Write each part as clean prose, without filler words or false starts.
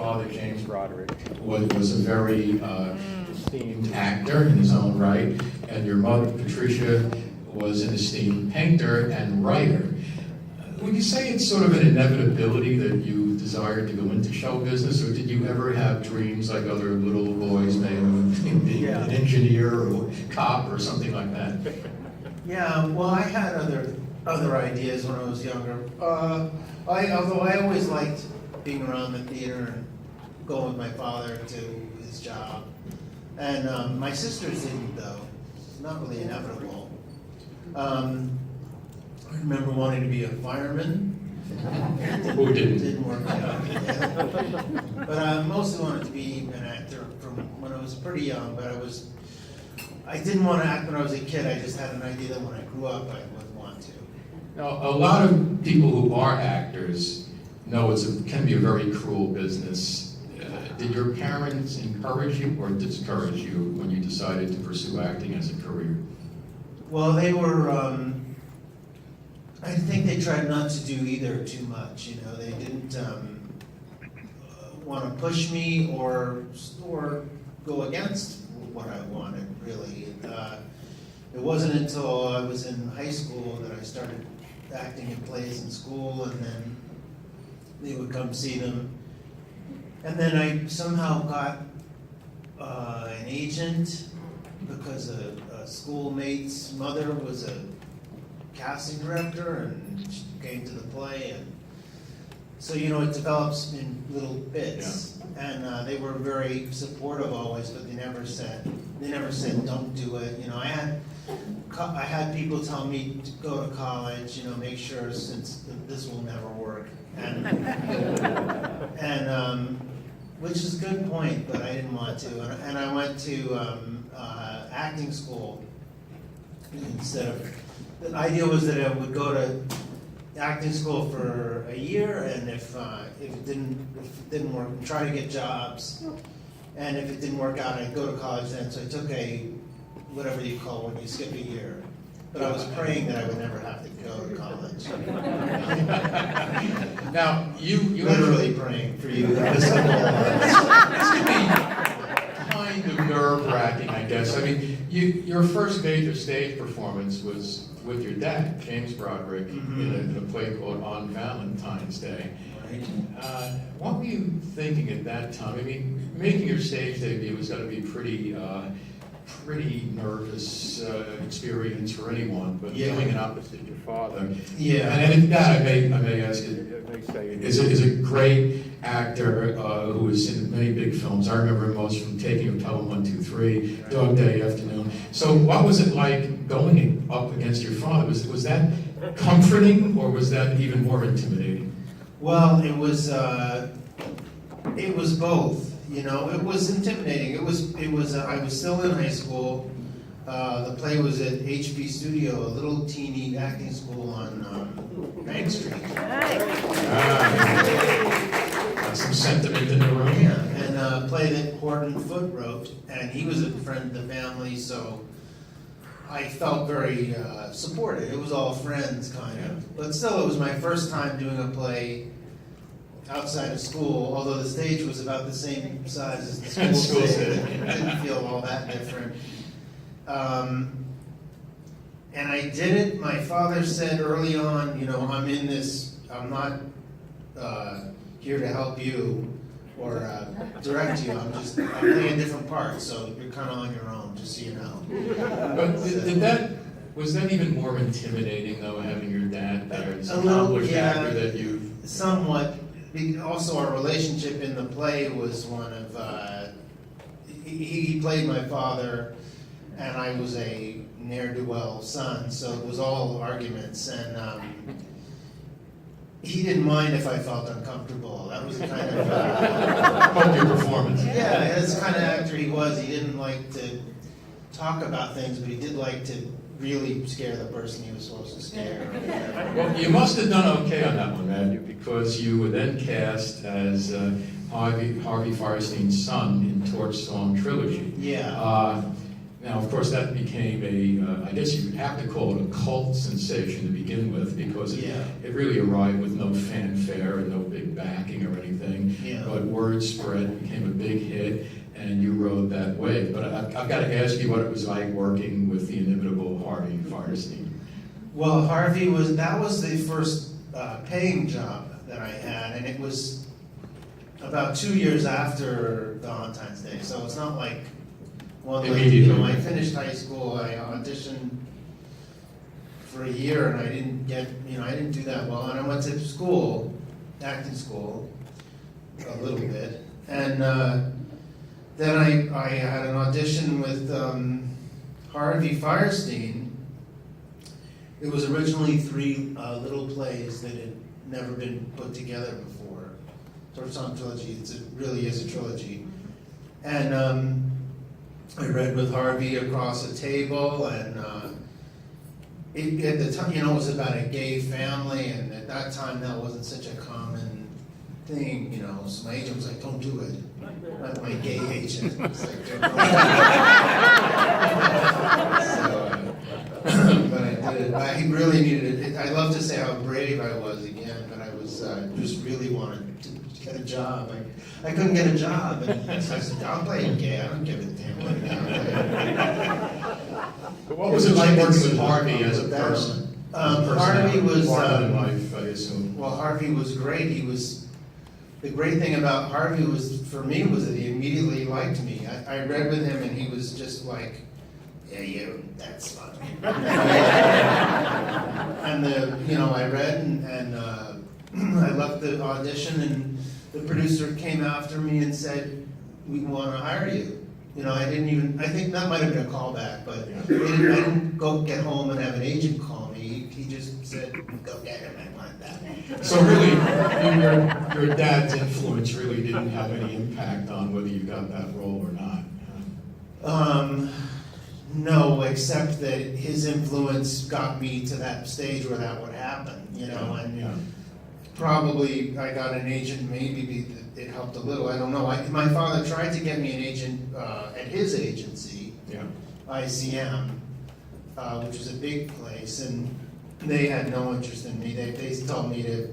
father, James Broderick, was a very esteemed actor in his own right, and your mother, Patricia, was an esteemed painter and writer. Would you say it's sort of an inevitability that you desired to go into show business, or did you ever have dreams like other little boys, maybe being an engineer or a cop or something like that? Yeah, well, I had other ideas when I was younger. Although I always liked being around the theater and going with my father to his job. And my sisters didn't, though. It's not really inevitable. I remember wanting to be a fireman. Who didn't? Didn't work out. Yeah. But I mostly wanted to be an actor from when I was pretty young, but I didn't want to act when I was a kid. I just had an idea that when I grew up, I would want to. Now, a lot of people who are actors know it can be a very cruel business. Did your parents encourage you or discourage you when you decided to pursue acting as a career? Well, they were, I think they tried not to do either too much. You know, they didn't want to push me or go against what I wanted, really. It wasn't until I was in high school that I started acting in plays in school, and then they would come see them. And then I somehow got an agent because a schoolmate's mother was a casting director, and she came to the play, and so it develops in little bits. Yeah. And they were very supportive always, but they never said don't do it. I had people tell me to go to college, make sure since this will never work, and which is a good point, but I didn't want to, and I went to acting school instead of. The idea was that I would go to acting school for a year, and if it didn't work, try to get jobs, and if it didn't work out, I'd go to college then. So I took whatever you call when you skip a year. But I was praying that I would never have to go to college. Now, you literally praying for you. This could be kind of nerve-wracking, I guess. I mean, your first major stage performance was with your dad, James Broderick, in a play called On Valentine's Day. Right. What were you thinking at that time? I mean, making your stage debut was going to be pretty nervous experience for anyone, but doing it opposite your father. Yeah. And that I may ask you, is a great actor who is in many big films. I remember him most from Taking of Pelham 1, 2, 3, Dog Day Afternoon. So what was it like going up against your father? Was that comforting, or was that even more intimidating? Well, it was both. It was intimidating. It was. I was still in high school. The play was at HP Studio, a little teeny acting school on Bank Street. Got some sentiment in the room. Yeah, and a play that Horton Foote wrote, and he was a friend of the family, so I felt very supported. It was all friends, kind of. But still, it was my first time doing a play outside of school, although the stage was about the same size as the school stage. It didn't feel all that different. And I did it. My father said early on, I'm in this, I'm not here to help you or direct you. I'm playing different parts, so you're kind of on your own, just so you know. But was that even more intimidating, though, having your dad there, this accomplished actor that you... Somewhat. Also, our relationship in the play was one of, he played my father, and I was a ne'er-do-well son, so it was all arguments, and he didn't mind if I felt uncomfortable. That was the kind of... About your performance. Yeah, that's the kind of actor he was. He didn't like to talk about things, but he did like to really scare the person he was supposed to scare. Well, you must have done okay on that one, Matthew, because you were then cast as Harvey Firestein's son in Torch Song Trilogy. Yeah. Now, of course, that became I guess you would have to call it a cult sensation to begin with, because it really arrived with no fanfare and no big backing or anything. Yeah. But word spread, became a big hit, and you rode that wave. But I've got to ask you what it was like working with the inimitable Harvey Fierstein. Well, that was the first paying job that I had, and it was about 2 years after Valentine's Day, so it's not like Immediately. I finished high school, I auditioned for a year, and I didn't do that well, and I went to school, acting school, a little bit, and then I had an audition with Harvey Fierstein. It was originally 3 little plays that had never been put together before. Torch Song Trilogy, it really is a trilogy. And I read with Harvey across a table, and at the time, it was about a gay family, and at that time that wasn't such a common thing, so my agent was like, don't do it. Not my gay agent. It's like, don't do it. But I did it. I really needed it. I love to say how brave I was again, but I was just really wanted to get a job. I couldn't get a job, and so I said, I'll play gay. I don't give a damn what But what was it like working with Harvey as a person? Harvey was larger than life, I assume. Well, Harvey was great. The great thing about Harvey was that he immediately liked me. I read with him, and he was just like, yeah, that's fun. And I read, and I left the audition, and the producer came after me and said, we want to hire you. I think that might have been a callback, but I didn't go get home and have an agent call me. He just said, go get him, I want that. So really, your dad's influence really didn't have any impact on whether you got that role or not. No, except that his influence got me to that stage where that would happen, and probably I got an agent, maybe it helped a little, I don't know. My father tried to get me an agent at his agency, ICM, which was a big place, and they had no interest in me. They told me to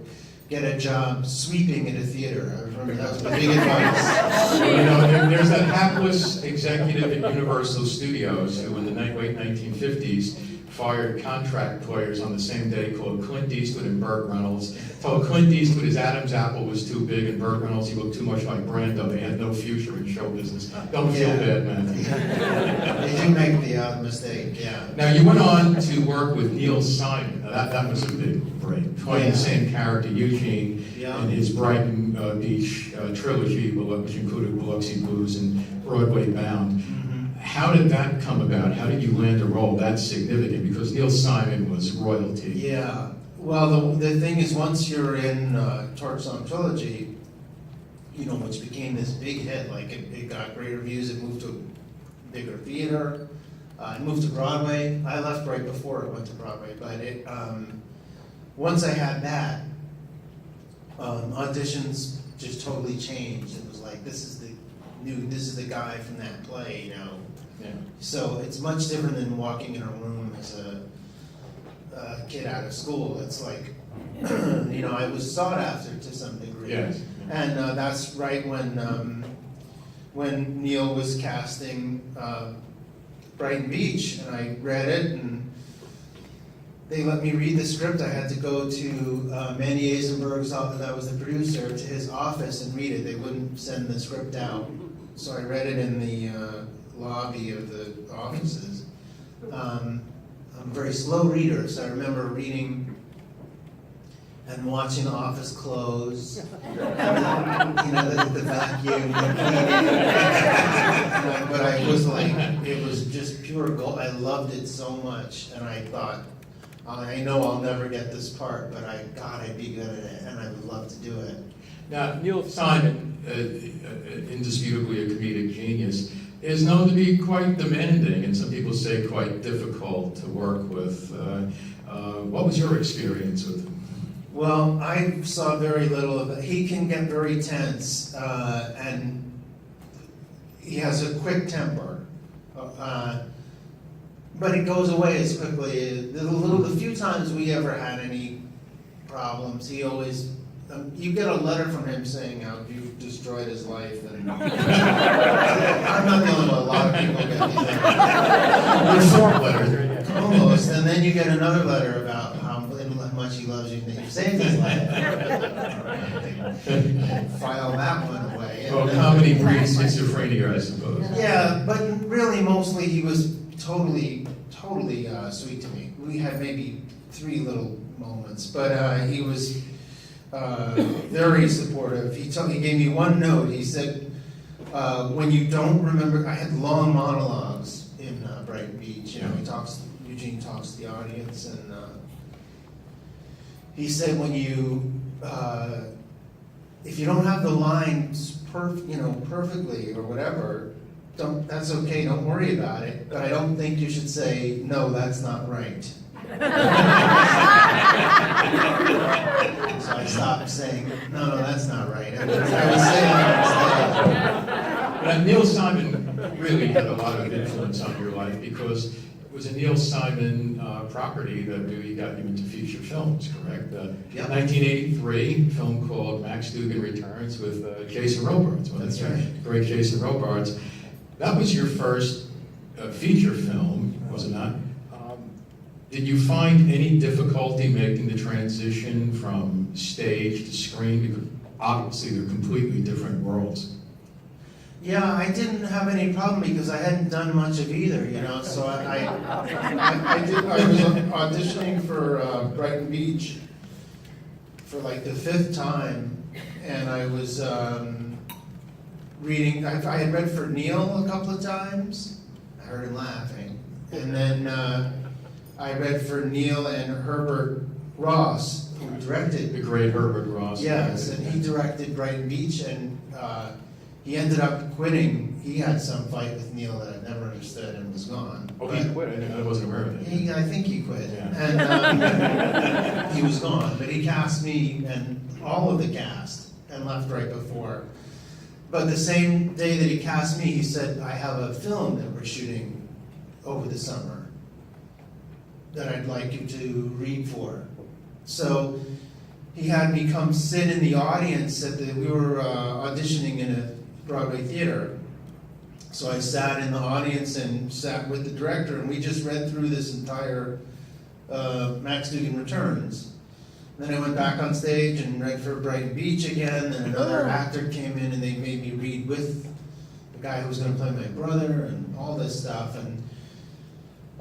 get a job sweeping at a theater. I remember that was my big advice. There's that hapless executive at Universal Studios who in the late 1950s fired contract players on the same day, called Clint Eastwood and Burt Reynolds. Told Clint Eastwood his Adam's apple was too big, and Burt Reynolds, he looked too much like Brando. They had no future in show business. Don't feel bad, man. They did make the mistake, yeah. Now, you went on to work with Neil Simon. Now, that was a big break. Playing the same character, Eugene, in his Brighton Beach trilogy, which included Biloxi Blues and Broadway Bound. How did that come about? How did you land a role that significant? Because Neil Simon was royalty. Yeah. Well, the thing is, once you're in Torch Song Trilogy, which became this big hit, like it got great reviews, it moved to a bigger theater, it moved to Broadway. I left right before it went to Broadway, but once I had that, auditions just totally changed. It was like, this is the guy from that play, Yeah. So it's much different than walking in a room as a kid out of school. It's like, I was sought after to some degree. Yes. And that's right when Neil was casting Brighton Beach, and I read it, and they let me read the script. I had to go to Manny Eisenberg's office, that was the producer, to his office and read it. They wouldn't send the script out. So I read it in the lobby of the offices. I'm a very slow reader, so I remember reading and watching the office close, the vacuum, but I was like, it was just pure gold. I loved it so much, and I thought, I know I'll never get this part, but I'd be good at it, and I would love to do it. Now, Neil Simon, indisputably a comedic genius, is known to be quite demanding, and some people say quite difficult to work with. What was your experience with him? Well, I saw very little of it. He can get very tense, and he has a quick temper. but it goes away as quickly. The few times we ever had any problems, he always, you get a letter from him saying how you've destroyed his life, and I'm not the only one, a lot of people get these letters. Reform letter. Almost, and then you get another letter about how much he loves you and that you saved his life. File that one away. Well, comedy breeds schizophrenia, I suppose. Yeah, but really, mostly he was totally sweet to me. We had maybe 3 little moments, but he was very supportive. He gave me one note. He said, when you don't remember, I had long monologues in Brighton Beach. You know, Eugene talks to the audience, and he said, when you, if you don't have the lines perfectly or whatever, that's okay, don't worry about it, but I don't think you should say, no, that's not right. So I stopped saying, no, that's not right. I was saying that. But Neil Simon really had a lot of influence on your life, because it was a Neil Simon property that really got you into feature films, correct? Yep. 1983, film called Max Dugan Returns with Jason Robards. That's right. Great Jason Robards. That was your first feature film, was it not? Did you find any difficulty making the transition from stage to screen? Because obviously they're completely different worlds. Yeah, I didn't have any problem because I hadn't done much of either, you know. So I was auditioning for Brighton Beach for like the 5th time, and I was reading. I had read for Neil a couple of times. I heard him laughing, and then I read for Neil and Herbert Ross, who directed. The great Herbert Ross. Yes, and he directed Brighton Beach, and he ended up quitting. He had some fight with Neil that I never understood and was gone. Oh, he quit? I wasn't aware of it. I think he quit. Yeah. And he was gone. But he cast me and all of the cast and left right before. But the same day that he cast me, he said, I have a film that we're shooting over the summer that I'd like you to read for. So he had me come sit in the audience we were auditioning in a Broadway theater. So I sat in the audience and sat with the director, and we just read through this entire Max Dugan Returns. Then I went back on stage and read for Brighton Beach again, and another actor came in and they made me read with the guy who was going to play my brother and all this stuff. And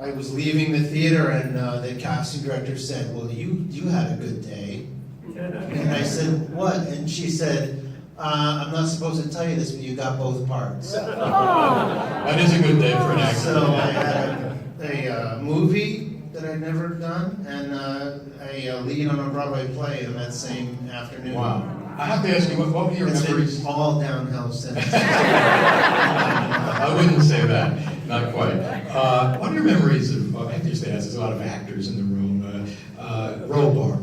I was leaving the theater, and the casting director said, well, you had a good day. And I said, what? And she said, I'm not supposed to tell you this, but you got both parts. That is a good day for an actor. So I had a movie that I'd never done, and a lead on a Broadway play on that same afternoon. Wow. I have to ask you, what were your memories? Been all downhill since. I wouldn't say that, not quite. What are your memories of, I have to just ask, there's a lot of actors in the room, Robar,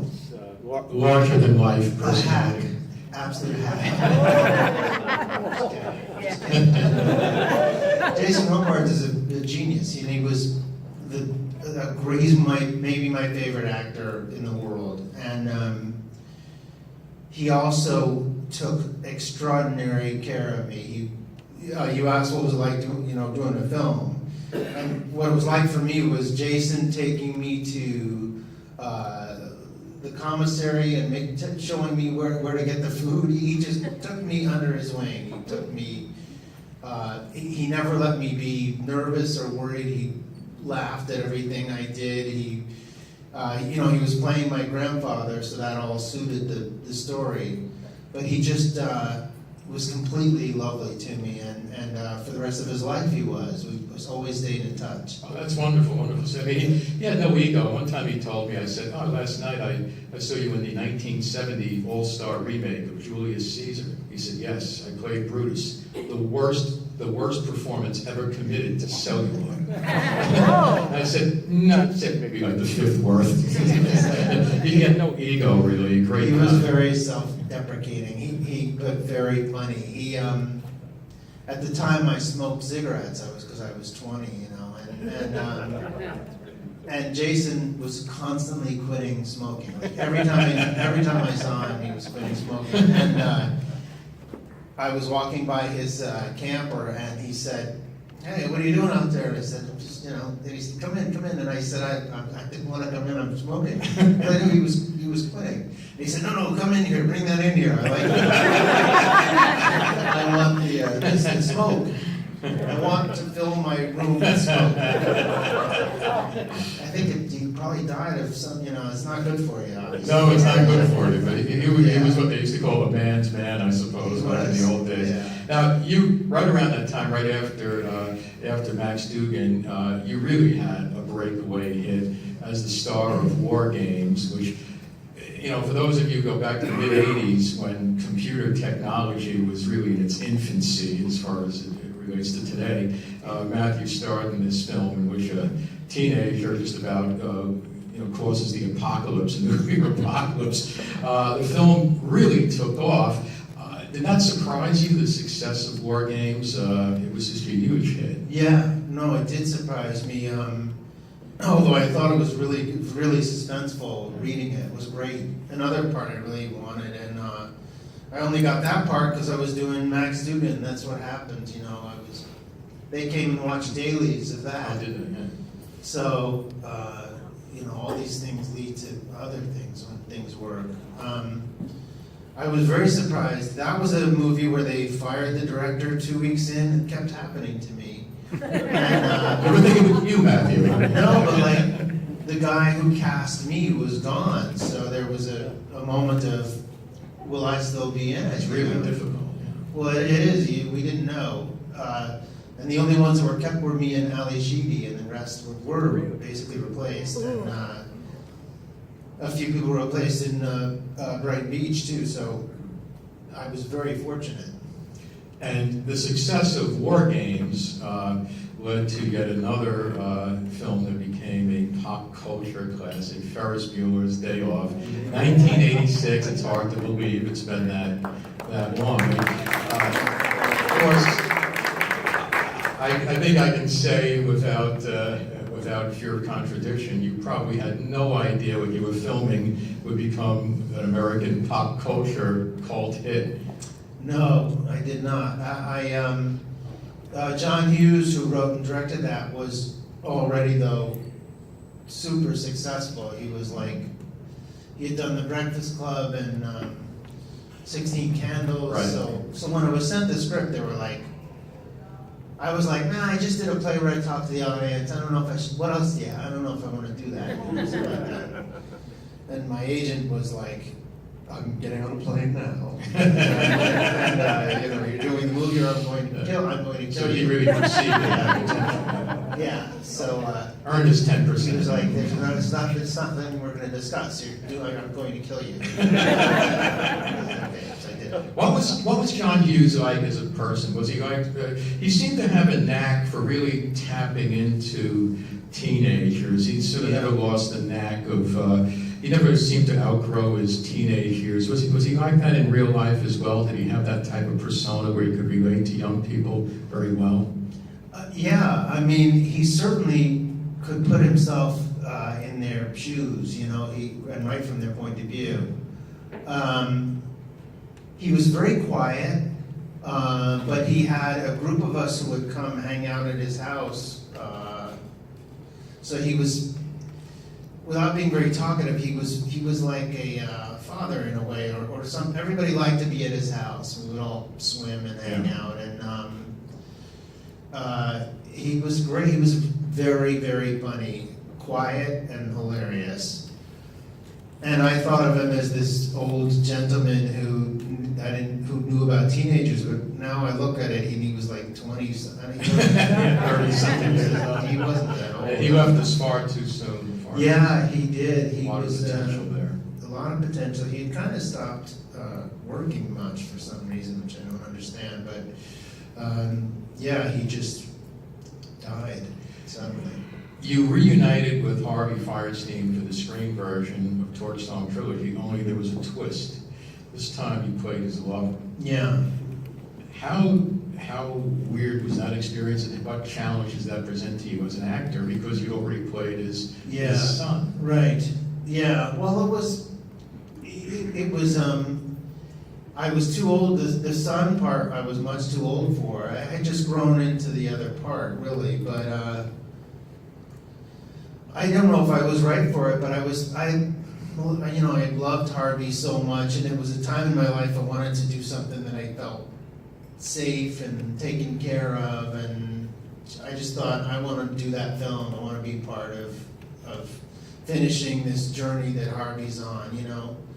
larger than life personality. Absolute hack. Jason Robards is a genius. He was he's maybe my favorite actor in the world, and he also took extraordinary care of me. You asked what was it like doing a film, and what it was like for me was Jason taking me to the commissary and showing me where to get the food. He just took me under his wing. He took me. He never let me be nervous or worried. He laughed at everything I did. He was playing my grandfather, so that all suited the story. But he just was completely lovely to me, and for the rest of his life he was. We always stayed in touch. Oh, that's wonderful, wonderful. So, I mean, he had no ego. One time he told me, I said, oh, last night I saw you in the 1970 All-Star remake of Julius Caesar. He said, yes, I played Brutus, the worst performance ever committed to celluloid. I said, no, maybe like the 5th worst. He had no ego, really. Great. He was very self-deprecating. He but very funny. at the time I smoked cigarettes. Because I was 20, you know, and Jason was constantly quitting smoking. Like every time I saw him, he was quitting smoking. And I was walking by his camper, and he said, "Hey, what are you doing out there?" And I said, "I'm just, you know." And he said, come in." And I said, I didn't want to come in. I'm smoking. And I knew he was quitting. And he said, "No, come in here. Bring that in here. I like it. I want the smoke. I want to fill my room with smoke." I think he probably died of some, you know, it's not good for you, obviously. No, it's not good for you, but he was what they used to call a man's man, I suppose, back in the old days. Yeah. Now, you, right around that time, right after Max Dugan, you really had a breakaway hit as the star of War Games, which, you know, for those of you who go back to the mid-'80s, when computer technology was really in its infancy as far as it relates to today, Matthew starred in this film in which a teenager just about causes the apocalypse, a nuclear apocalypse. The film really took off. Did that surprise you, the success of War Games? It was just a huge hit. Yeah, no, it did surprise me. Although I thought it was really suspenseful. Reading it was great. Another part I really wanted, and I only got that part because I was doing Max Dugan. That's what happened, you know. They came and watched dailies of that. I did that, yeah. So, all these things lead to other things when things work. I was very surprised. That was a movie where they fired the director 2 weeks in. It kept happening to me. And, everything with you, Matthew. No, but like the guy who cast me was gone. So there was a moment of, will I still be in it? It's really difficult. Yeah. Well, it is. We didn't know. And the only ones that were kept were me and Ali Sheedy, and the rest were basically replaced. And a few people were replaced in Brighton Beach too, so I was very fortunate. And the success of War Games led to yet another film that became a pop culture classic, Ferris Bueller's Day Off. 1986, it's hard to believe it's been that long. Of course, I think I can say without pure contradiction, you probably had no idea what you were filming would become an American pop culture cult hit. No, I did not. John Hughes, who wrote and directed that, was already, though, super successful. He had done The Breakfast Club and 16 Candles. Right. So when I was sent the script, they were like, I was like, nah, I just did a play where I talked to the audience. I don't know if I should, what else? Yeah, I don't know if I want to do that. And my agent was like, I'm getting on a plane now. And you're doing the movie, or I'm going to kill you. So he really perceived that potential. Yeah, so Earned his 10%. he was like, it's not something we're going to discuss. I'm going to kill you. Okay, so I did. What was John Hughes like as a person? Was he like, he seemed to have a knack for really tapping into teenagers. He sort of never lost the knack of, he never seemed to outgrow his teenage years. Was he like that in real life as well? Did he have that type of persona where he could relate to young people very well? Yeah, I mean, he certainly could put himself in their shoes, and right from their point of view. He was very quiet, but he had a group of us who would come hang out at his house. So he was, without being very talkative, he was like a father in a way, or some. Everybody liked to be at his house. We would all swim and hang out, and he was great. He was very, very funny, quiet, and hilarious. And I thought of him as this old gentleman who knew about teenagers, but now I look at it, and he was like 20, 30 something. He wasn't that old. He left us far too soon. Yeah, he did. A lot of potential there. A lot of potential. He had kind of stopped working much for some reason, which I don't understand. But yeah, he just died suddenly. You reunited with Harvey Fierstein for the screen version of Torchstone Trilogy, only there was a twist. This time you played his lover. Yeah. How weird was that experience, and what challenges does that present to you as an actor, because you already played his son? Right. Yeah. Well, it was. I was too old. The son part I was much too old for. I had just grown into the other part, really. But I don't know if I was right for it. But I loved Harvey so much, and it was a time in my life I wanted to do something that I felt safe and taken care of, and I just thought, I want to do that film. I want to be part of finishing this journey that Harvey's on.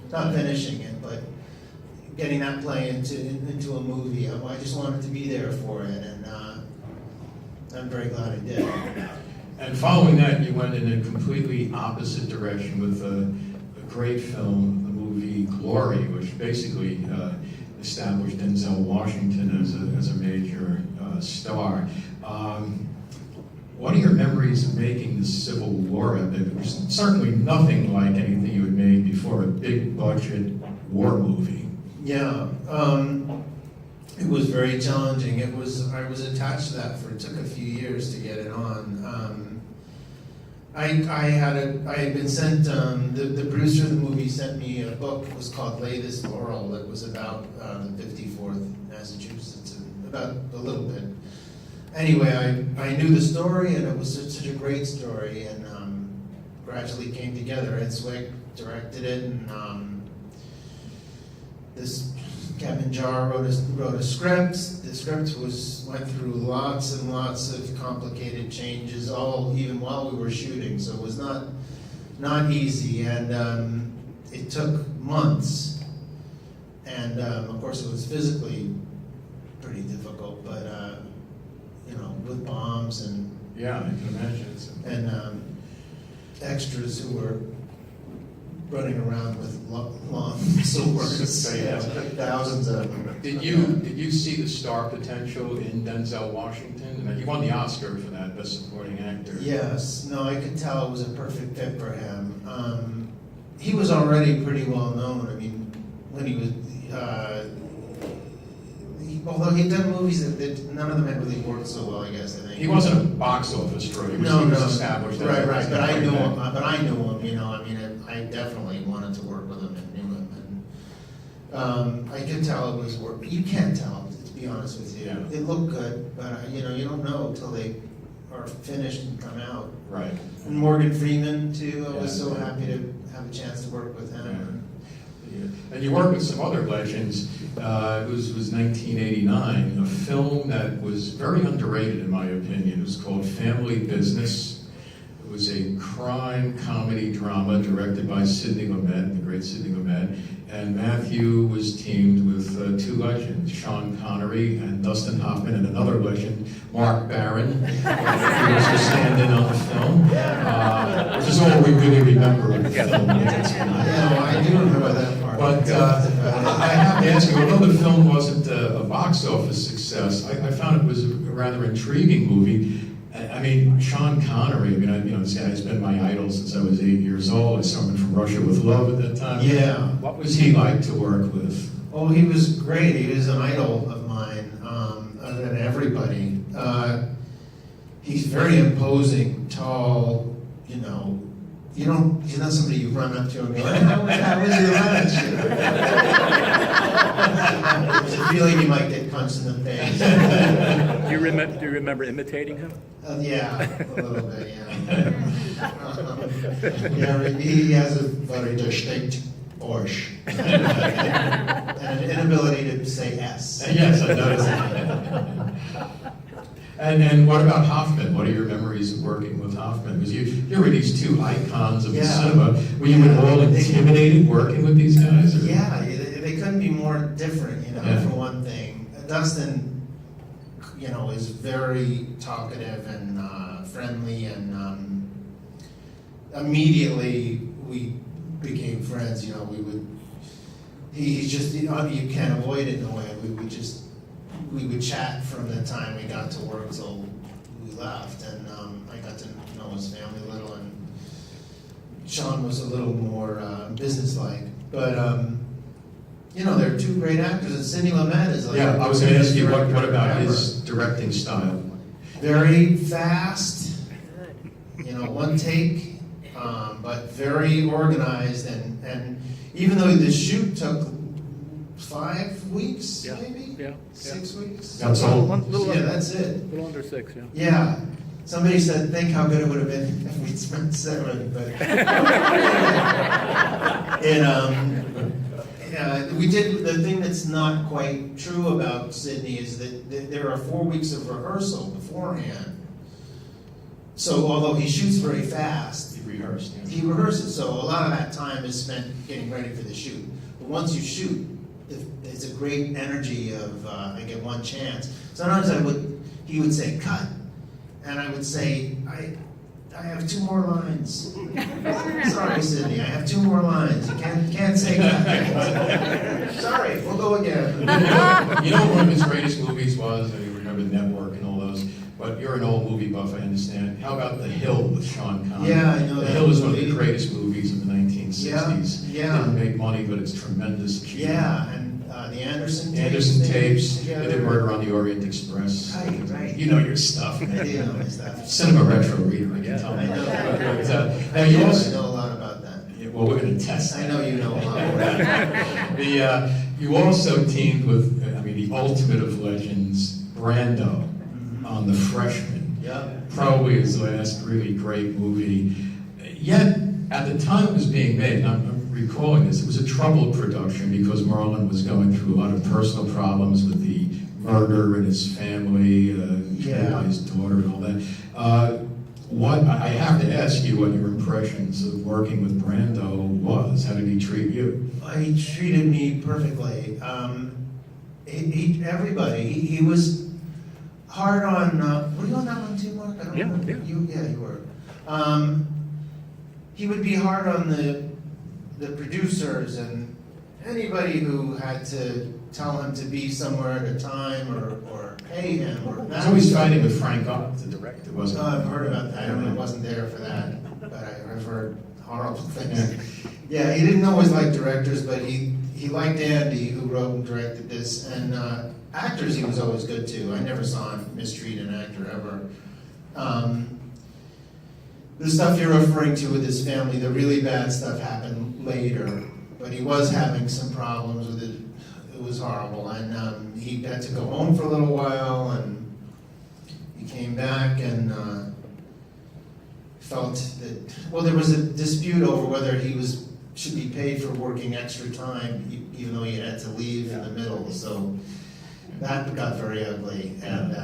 Not finishing it, but getting that play into a movie. I just wanted to be there for it, and I'm very glad I did. And following that, you went in a completely opposite direction with a great film, the movie Glory, which basically established Denzel Washington as a major star. What are your memories of making the Civil War epic? It was certainly nothing like anything you had made before, a big budget war movie. Yeah, it was very challenging. I was attached to that it took a few years to get it on. I had been sent, the producer of the movie sent me a book. It was called Lay This Laurel. It was about the 54th Massachusetts, about a little bit. Anyway, I knew the story, and it was such a great story, and gradually came together. Ed Swig directed it, and this Kevin Jarre wrote a script. The script went through lots and lots of complicated changes, even while we were shooting. So it was not easy, and it took months. And of course, it was physically pretty difficult, but with bombs and yeah, I can imagine. And extras who were running around with long swords, thousands of them. Did you see the star potential in Denzel Washington? He won the Oscar for that, Best Supporting Actor. Yes, no, I could tell it was a perfect fit for him. He was already pretty well known. I mean, when he was, although he'd done movies that none of them had really worked so well, I guess. I think he wasn't a box office draw. He was established. Right. But I knew him. I definitely wanted to work with him and knew him. And I could tell it was work. You can't tell, to be honest with you. Yeah. It looked good, but you don't know until they are finished and come out. Right. And Morgan Freeman too. I was so happy to have a chance to work with him. Yeah. And you worked with some other legends. It was 1989, a film that was very underrated in my opinion. It was called Family Business. It was a crime comedy drama directed by Sidney Lumet, the great Sidney Lumet. And Matthew was teamed with two legends, Sean Connery and Dustin Hoffman, and another legend, Mark Barron, who was to stand in on the film, which is all we really remember of the film. I do remember that part. But I have to ask you, although the film wasn't a box office success, I found it was a rather intriguing movie. I mean, Sean Connery, this guy's been my idol since I was 8 years old. I saw him from Russia with Love at that time. Yeah. What was he like to work with? Oh, he was great. He was an idol of mine, and everybody. He's very imposing, tall, he's not somebody you run up to and go, how was your lunch? There's a feeling you might get punched in the face. Do you remember imitating him? Yeah, a little bit, yeah. He has a very distinct Porsche. And an inability to say S. Yes, I noticed that. And what about Hoffman? What are your memories of working with Hoffman? Because here were these two icons of the cinema. Were you at all intimidated working with these guys? Or? Yeah, they couldn't be more different, for one thing. Dustin, is very talkative and friendly, and immediately we became friends. He's just, you can't avoid it in a way. We would chat from the time we got to work till we left, and I got to know his family a little, and Sean was a little more businesslike, but you know, they're two great actors, and Sidney Lumet is like... Yeah, I was going to ask you, what director about ever. his directing style? Very fast, you know, one take, but very organized, and even though the shoot took 5 weeks, Yeah, maybe? yeah, 6 weeks? That's all. Yeah, that's it. A little under 6, yeah. Yeah. Somebody said, think how good it would have been if we'd spent 7, but... And, we did, the thing that's not quite true about Sydney is that there are 4 weeks of rehearsal beforehand. So although he shoots very fast, He rehearsed. Yeah. he rehearses, so a lot of that time is spent getting ready for the shoot. But once you shoot, it's a great energy of, I get one chance. Sometimes he would say, cut, and I would say, I have 2 more lines. Sorry, Sydney, I have 2 more lines. You can't say cut. Sorry, we'll go again. You know one of his greatest movies was, and you remember Network and all those, but you're an old movie buff, I understand. How about The Hill with Sean Connery? Yeah, I know The that Hill is one of movie. the greatest movies of the 1960s. Yeah. Didn't make money, but it's tremendous achievement. Yeah, and the Anderson tapes. Anderson they tapes, did they together. did Murder on the Orient Express. Right. You know your stuff, I man. do know my stuff. Cinema retro reader, I can Yeah, tell. I know. Now you I also, know a lot about that. yeah, well, we're going to test I that. know you know a lot. You also teamed with, the ultimate of legends, Brando, on The Freshman. Yep. Probably his last really great movie. Yet, at the time it was being made, and I'm recalling this, it was a troubled production because Marlon was going through a lot of personal problems with the murder in his family, killed by his daughter and all that. I have to ask you what your impressions of working with Brando was. How did he treat you? He treated me perfectly. Everybody. He was hard on. Were you on that one too, Mark? I don't Yeah, remember. yeah. You were. He would be hard on the producers and anybody who had to tell him to be somewhere at a time or pay him. Or I was always fighting with Frank Oz, the director, wasn't Oh, he? I've heard about that. I wasn't there for that, but I've heard horrible things. Yeah, he didn't always like directors, but he liked Andy, who wrote and directed this, and actors he was always good to. I never saw him mistreat an actor ever. The stuff you're referring to with his family, the really bad stuff happened later, but he was having some problems with it. It was horrible, and he had to go home for a little while, and he came back and felt that, well, there was a dispute over whether he should be paid for working extra time, even though he had to leave in the middle, so that got very ugly, and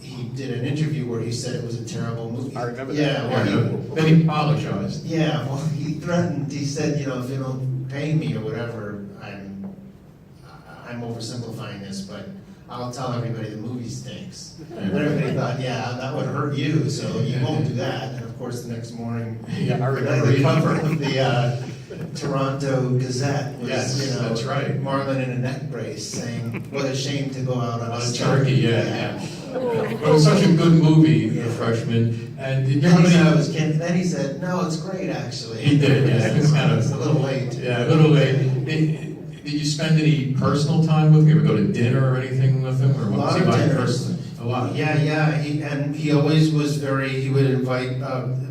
he did an interview where he said it was a terrible movie. I remember that. Yeah, well, Then he apologized. yeah, well, he threatened, he said, if you don't pay me or whatever, I'm oversimplifying this, but I'll tell everybody the movie stinks. And everybody thought, yeah, that would hurt you, so you won't do that. And of course, the next morning, Yeah, I remember the reading cover it. of the Toronto Gazette was, Yes, that's right. Marlon in a neck brace saying, what a shame to go out on On a a turkey. turkey, yeah. It was such a good movie, The Freshman. And did you Then have he, said, I any? was kidding. Then he said, no, it's great, actually. He did, yeah. It's kind of- It's a little late. Yeah, a little late. Did you spend any personal time with him? Or go to dinner or anything with him? Or A what was lot he of like dinners. personally? A lot. Yeah, he always was he would invite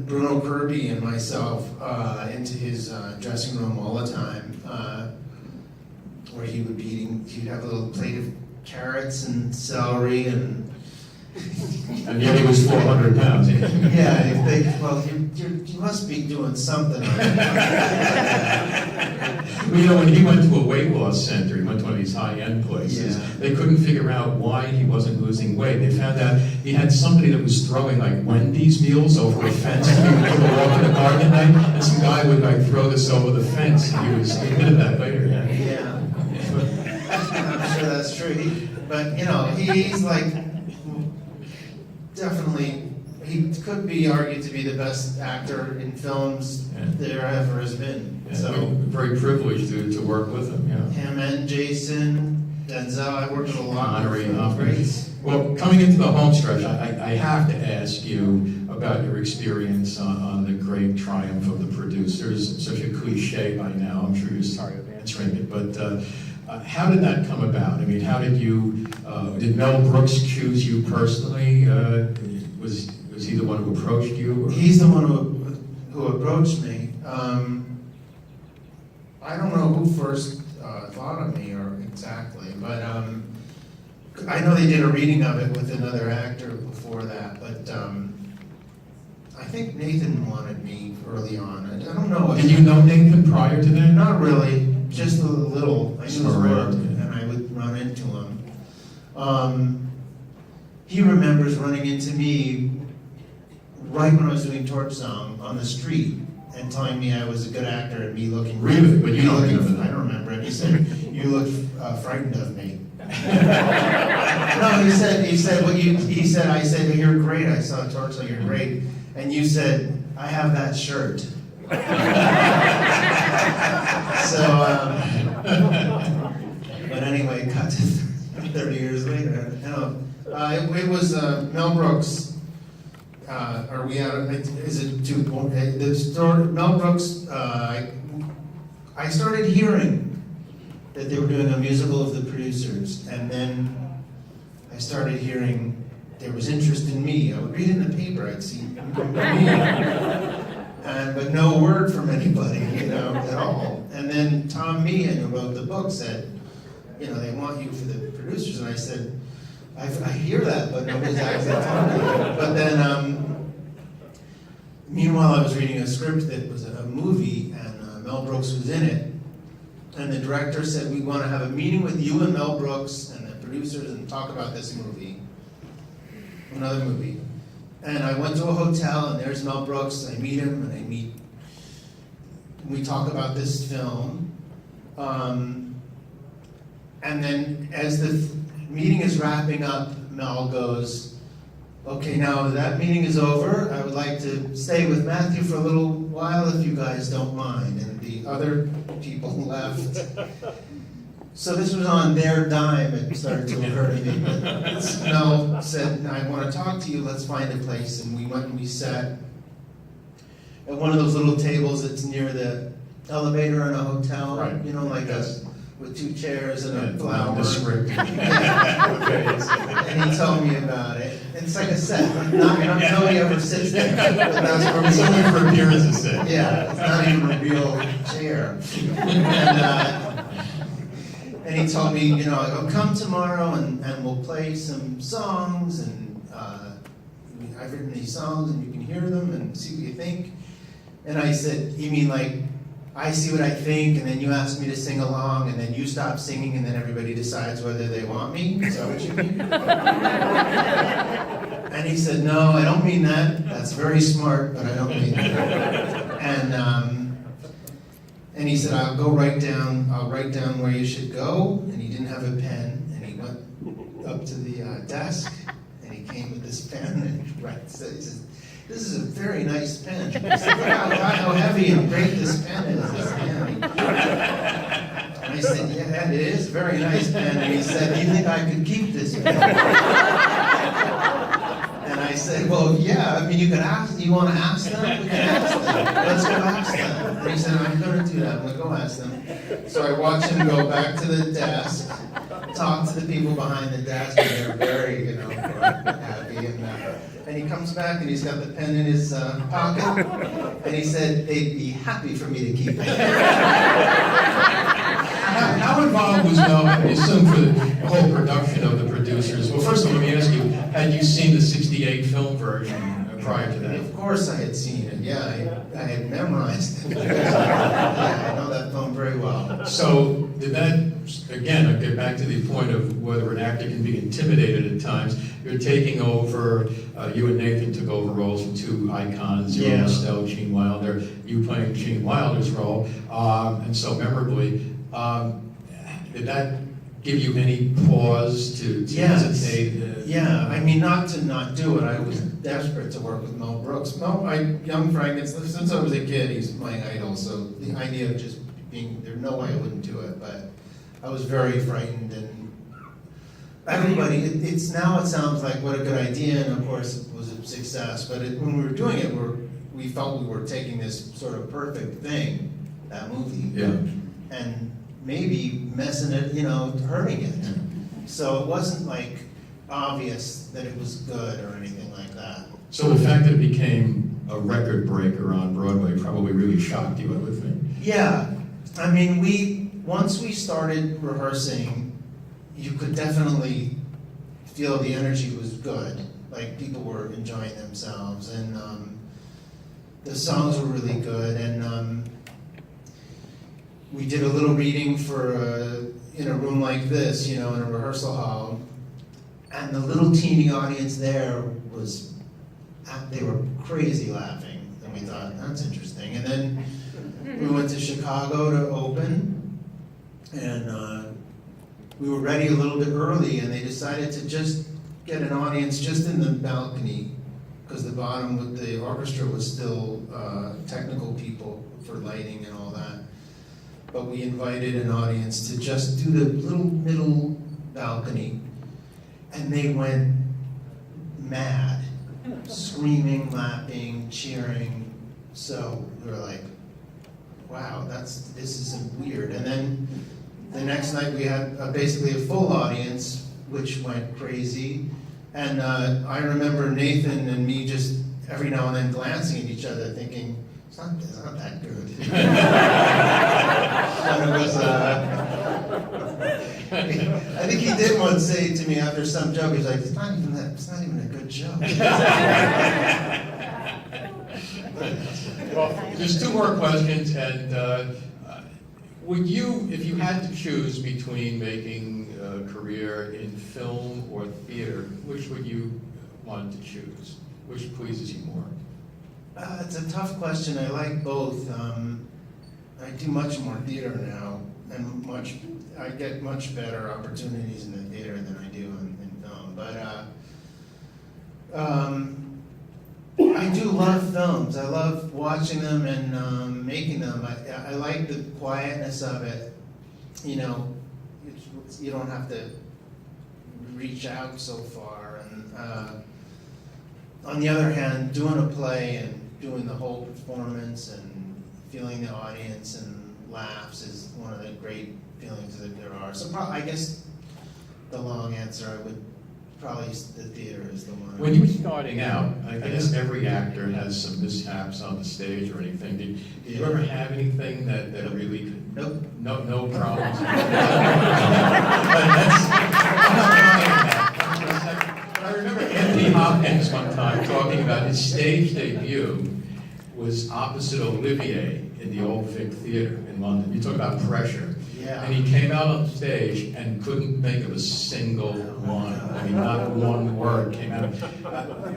Bruno Kirby and myself into his dressing room all the time, where he would be eating, he'd have a little plate of carrots and celery and... And yet he was 400 pounds. Yeah, well, you must be doing something. Well, when he went to a weight loss center, he went to one of these high-end places, Yeah. they couldn't figure out why he wasn't losing weight. They found out he had somebody that was throwing like Wendy's meals over a fence to people who were walking the garden at night, and some guy would like throw this over the fence. He admitted that later, yeah. Yeah, I'm sure that's true. He's like, definitely, he could be argued to be the best actor in films there ever has been. Yeah, So we're very privileged to work with him, yeah. him and Jason, Denzel, I worked with a lot Connery and of Hoffman. greats. Well, coming into the home stretch, I have to ask you about your experience on the great triumph of the producers. Such a cliche by now, I'm sure you're sorry of answering it, but How did that come about? I mean, how did you, did Mel Brooks choose you personally? Was he the one who approached you? Or? He's the one who approached me. I don't know who first thought of me or exactly, but I know they did a reading of it with another actor before that, but I think Nathan wanted me early on. I don't know. Did you know Nathan prior to that? Not really, just a little. I knew his Around, work, yeah. and I would run into him. He remembers running into me right when I was doing Torch Song on the street and telling me I was a good actor and me looking... Really? But you don't remember that? I don't remember it. He said, you look frightened of me. No, he said, I said, you're great. I saw Torch Song, you're great. And you said, I have that shirt. But anyway, cut to 30 years later. It was Mel Brooks. Are we out of, is it too, the story, Mel Brooks, I started hearing that they were doing a musical of the producers, and then I started hearing there was interest in me. I would read in the paper, I'd see me, but no word from anybody, at all. And then Tom Meehan, who wrote the book, said, they want you for the producers, and I said, I hear that, but nobody's actually telling me. But then, meanwhile, I was reading a script that was a movie, and Mel Brooks was in it. And the director said, we want to have a meeting with you and Mel Brooks and the producers and talk about this movie, another movie. And I went to a hotel, and there's Mel Brooks. I meet him, and we talk about this film. And then as the meeting is wrapping up, Mel goes, okay, now that meeting is over, I would like to stay with Matthew for a little while if you guys don't mind. And the other people left. So this was on their dime, it started to occur to me. But Mel said, I want to talk to you, let's find a place. And we went and we sat at one of those little tables that's near the elevator in a hotel. Right. With two chairs and a Yeah, flower. the script. And he told me about it. It's like a set. Nobody ever sits there. But that's where It's only for appearance's sake. Yeah, it's not even a real chair. And he told me, come tomorrow and we'll play some songs, and I've written these songs and you can hear them and see what you think. And I said, you mean like, I see what I think, and then you ask me to sing along, and then you stop singing, and then everybody decides whether they want me? Is that what you mean? And he said, no, I don't mean that. That's very smart, but I don't mean that. And he said, I'll write down where you should go, and he didn't have a pen, and he went up to the desk, and he came with this pen, and he says, this is a very nice pen. I said, look how heavy and great this pen is. And I said, yeah, it is a very nice pen. And he said, do you think I could keep this pen? And I said, well, yeah, you can ask, you want to ask them? We can ask them. Let's go ask them. And he said, I'm going to do that. I'm going to go ask them. So I watched him go back to the desk, talk to the people behind the desk, and they're very, happy. And he comes back and he's got the pen in his pocket, and he said, they'd be happy for me to keep it. How involved was Mel, I assume, for the whole production of the producers? Well, first of all, let me ask you, had you seen the '68 film version prior to that? Of course I had seen it, yeah. I had memorized it. Yeah, I know that film very well. So, did that, again, I get back to the point of whether an actor can be intimidated at times. You're taking over, you and Nathan took over roles from two icons, you and Estelle, Gene Wilder, you playing Gene Wilder's role, and so memorably. Did that give you any pause to hesitate? Yeah, not to not do it. I was desperate to work with Mel Brooks. Young Frank, since I was a kid, he's my idol, so the idea of just being, there's no way I wouldn't do it, but I was very frightened, and everybody, it sounds like what a good idea, and of course it was a success, but when we were doing it, we felt we were taking this sort of perfect thing, that movie, and maybe messing it, hurting it. So it wasn't like obvious that it was good or anything like that. So the fact that it became a record breaker on Broadway probably really shocked you, I would think. Yeah, I mean, once we started rehearsing, you could definitely feel the energy was good. Like, people were enjoying themselves, and the songs were really good, and we did a little reading in a room like this, in a rehearsal hall, and the little teeny audience there they were crazy laughing, and we thought, that's interesting. And then we went to Chicago to open, and we were ready a little bit early, and they decided to just get an audience just in the balcony, because the bottom with the orchestra was still technical people for lighting and all that. But we invited an audience to just do the little middle balcony, and they went mad, screaming, laughing, cheering. So we were like, wow, this isn't weird. And then the next night we had basically a full audience, which went crazy. And I remember Nathan and me just every now and then glancing at each other, thinking, it's not that good. But it was, I think he did once say to me after some joke, he's like, it's not even a good joke. Well, there's two more questions, and would you, if you had to choose between making a career in film or theater, which would you want to choose? Which pleases you more? It's a tough question. I like both. I do much more theater now, and I get much better opportunities in the theater than I do in film. But I do love films. I love watching them and making them. I like the quietness of it. You don't have to reach out so far. And on the other hand, doing a play and doing the whole performance and feeling the audience and laughs is one of the great feelings that there are. So I guess the long answer, I would probably, the theater is the one. When you were starting out, I guess every actor has some mishaps on the stage or anything. Did you ever have anything that really could? Nope. No problems. But I remember Anthony Hopkins one time talking about his stage debut was opposite Olivier in the Old Vic Theatre in London. You talk about pressure. Yeah. And he came out on stage and couldn't think of a single line. I mean, not one word came out.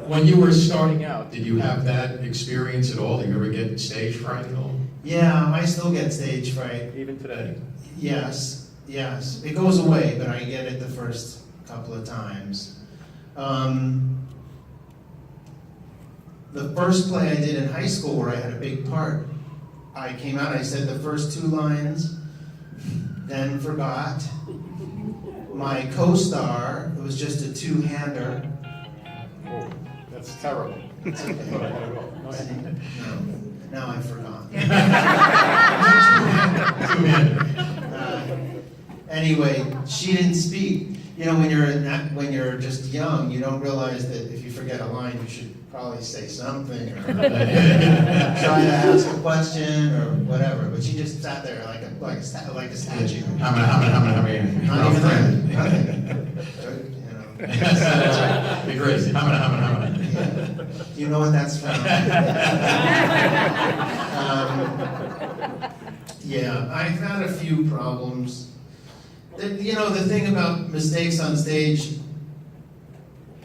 When you were starting out, did you have that experience at all? Did you ever get stage fright at all? Yeah, I still get stage fright. Even today? Yes. It goes away, but I get it the first couple of times. The first play I did in high school where I had a big part, I came out, I said the first 2 lines, then forgot. My co-star, it was just a 2-hander. Oh, that's terrible. It's okay. No, now I forgot. Anyway, she didn't speak. When you're just young, you don't realize that if you forget a line, you should probably say something or try to ask a question or whatever. But she just sat there like a statue. How many? Not even that. Nothing. That's right. Be crazy. How many? Yeah. Do you know what that's from? Yeah, I've had a few problems. The thing about mistakes on stage,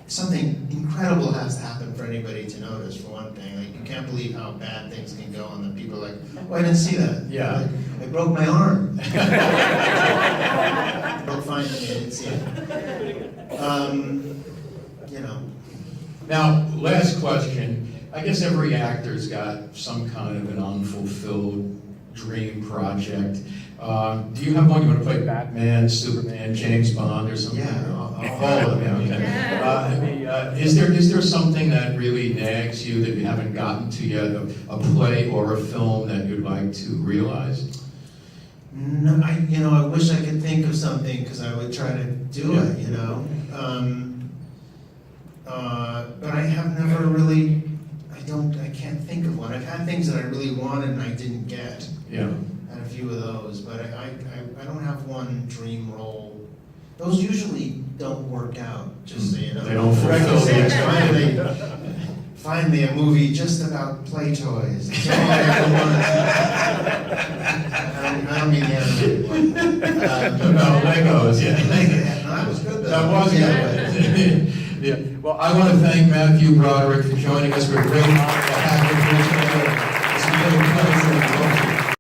something incredible has to happen for anybody to notice, for one thing. Like, you can't believe how bad things can go, and then people are like, oh, I didn't see that. Yeah. Like, I broke my arm. Broke fine to me, I didn't see it. Now, last question. I guess every actor's got some kind of an unfulfilled dream project. Do you have one? You want to play Batman, Superman, James Bond, or something? Yeah. All of them. Okay. Is there something that really nags you that you haven't gotten to yet? A play or a film that you'd like to realize? No, I wish I could think of something, because I would try to do it, you know? But I have never really, I can't think of one. I've had things that I really wanted and I didn't get. Yeah. Had a few of those, but I don't have one dream role. Those usually don't work out, just so you know. They don't fulfill the expectation. Finally, a movie just about play toys. That's all I ever wanted. I don't mean the animated one. No, Legos, yeah. No, that was good though. That was Yeah. good. Yeah. Well, I want to thank Matthew Broderick for joining us. We're great to have him here today. It's been a pleasure.